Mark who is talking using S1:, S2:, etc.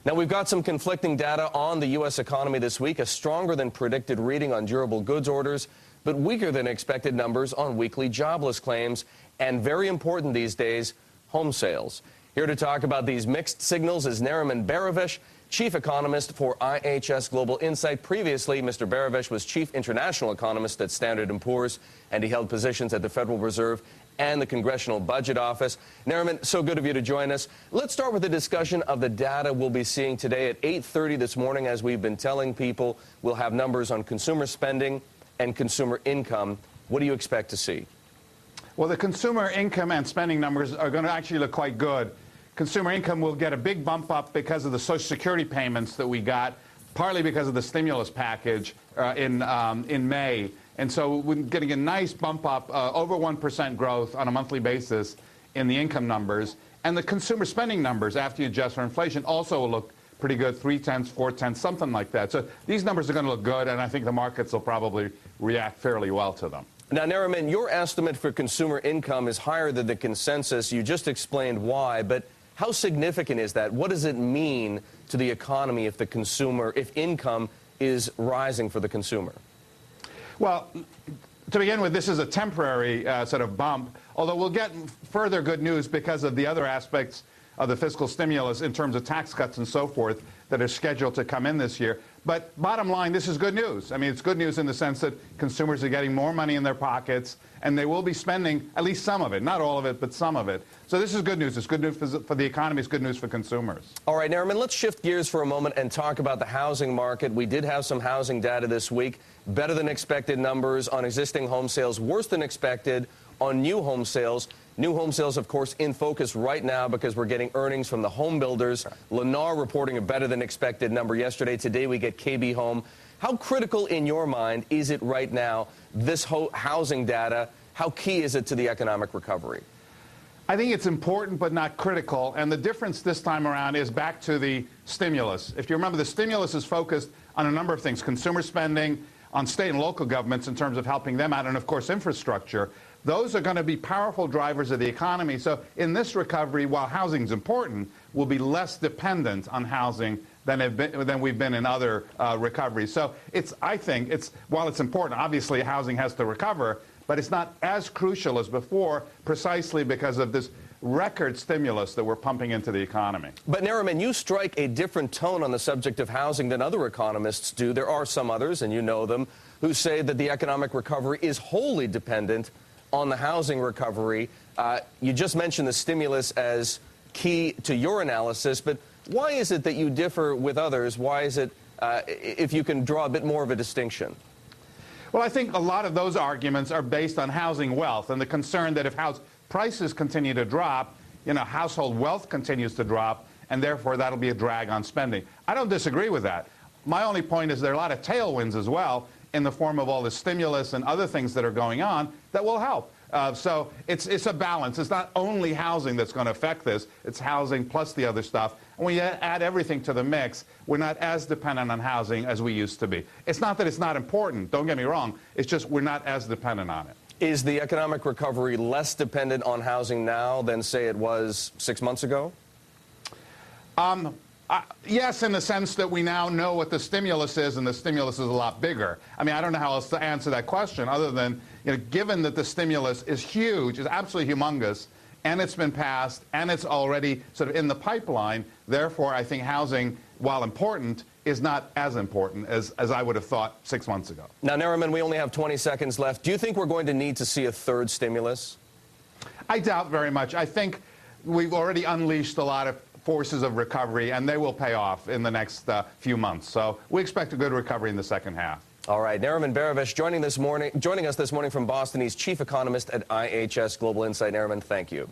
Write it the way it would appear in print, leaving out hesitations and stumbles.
S1: Now, we've got some conflicting data on the U.S. economy this week, a stronger than predicted reading on durable goods orders, but weaker than expected numbers on weekly jobless claims, and very important these days, home sales. Here to talk about these mixed signals is Nariman Behravesh, chief economist for I.H.S. Global Insight. Previously, Mr. Behravesh was chief international economist at Standard & Poor's, and he held positions at the Federal Reserve and the Congressional Budget Office. Nariman, so good of you to join us. Let's start with a discussion of the data we'll be seeing today at 8:30 this morning. As we've been telling people, we'll have numbers on consumer spending and consumer income. What do you expect to see?
S2: Well, the consumer income and spending numbers are going to actually look quite good. Consumer income will get a big bump up because of the Social Security payments that we got, partly because of the stimulus package in May. And so we're getting a nice bump up, over 1% growth on a monthly basis in the income numbers. And the consumer spending numbers, after you adjust for inflation, also will look pretty good, 0.3, 0.4, something like that. So these numbers are going to look good, and I think the markets will probably react fairly well to them.
S1: Now, Nariman, your estimate for consumer income is higher than the consensus. You just explained why, but how significant is that? What does it mean to the economy if income is rising for the consumer?
S2: Well, to begin with, this is a temporary sort of bump, although we'll get further good news because of the other aspects of the fiscal stimulus in terms of tax cuts and so forth that are scheduled to come in this year. But bottom line, this is good news. I mean, it's good news in the sense that consumers are getting more money in their pockets, and they will be spending at least some of it, not all of it, but some of it. So this is good news. It's good news for the economy. It's good news for consumers.
S1: All right, Nariman, let's shift gears for a moment and talk about the housing market. We did have some housing data this week, better than expected numbers on existing home sales, worse than expected on new home sales. New home sales, of course, in focus right now because we're getting earnings from the home builders. Lennar reporting a better than expected number yesterday. Today we get KB Home. How critical in your mind is it right now, this housing data? How key is it to the economic recovery?
S2: I think it's important but not critical, and the difference this time around is back to the stimulus. If you remember, the stimulus is focused on a number of things: consumer spending, on state and local governments in terms of helping them out, and of course infrastructure. Those are going to be powerful drivers of the economy. So in this recovery, while housing is important, we'll be less dependent on housing than we've been in other recoveries. So I think while it's important, obviously housing has to recover, but it's not as crucial as before, precisely because of this record stimulus that we're pumping into the economy.
S1: But Nariman, you strike a different tone on the subject of housing than other economists do. There are some others, and you know them, who say that the economic recovery is wholly dependent on the housing recovery. You just mentioned the stimulus as key to your analysis, but why is it that you differ with others? Why is it, if you can draw a bit more of a distinction?
S2: Well, I think a lot of those arguments are based on housing wealth and the concern that if house prices continue to drop, household wealth continues to drop, and therefore that'll be a drag on spending. I don't disagree with that. My only point is there are a lot of tailwinds as well in the form of all the stimulus and other things that are going on that will help. So it's a balance. It's not only housing that's going to affect this. It's housing plus the other stuff. And when you add everything to the mix, we're not as dependent on housing as we used to be. It's not that it's not important. Don't get me wrong. It's just we're not as dependent on it.
S1: Is the economic recovery less dependent on housing now than, say, it was 6 months ago?
S2: Yes, in the sense that we now know what the stimulus is, and the stimulus is a lot bigger. I mean, I don't know how else to answer that question other than, given that the stimulus is huge, is absolutely humongous, and it's been passed, and it's already sort of in the pipeline, therefore I think housing, while important, is not as important as I would have thought 6 months ago.
S1: Now, Nariman, we only have 20 seconds left. Do you think we're going to need to see a third stimulus?
S2: I doubt very much. I think we've already unleashed a lot of forces of recovery, and they will pay off in the next few months. So we expect a good recovery in the second half.
S1: All right. Nariman Behravesh joining us this morning from Boston. He's chief economist at I.H.S. Global Insight. Nariman, thank you.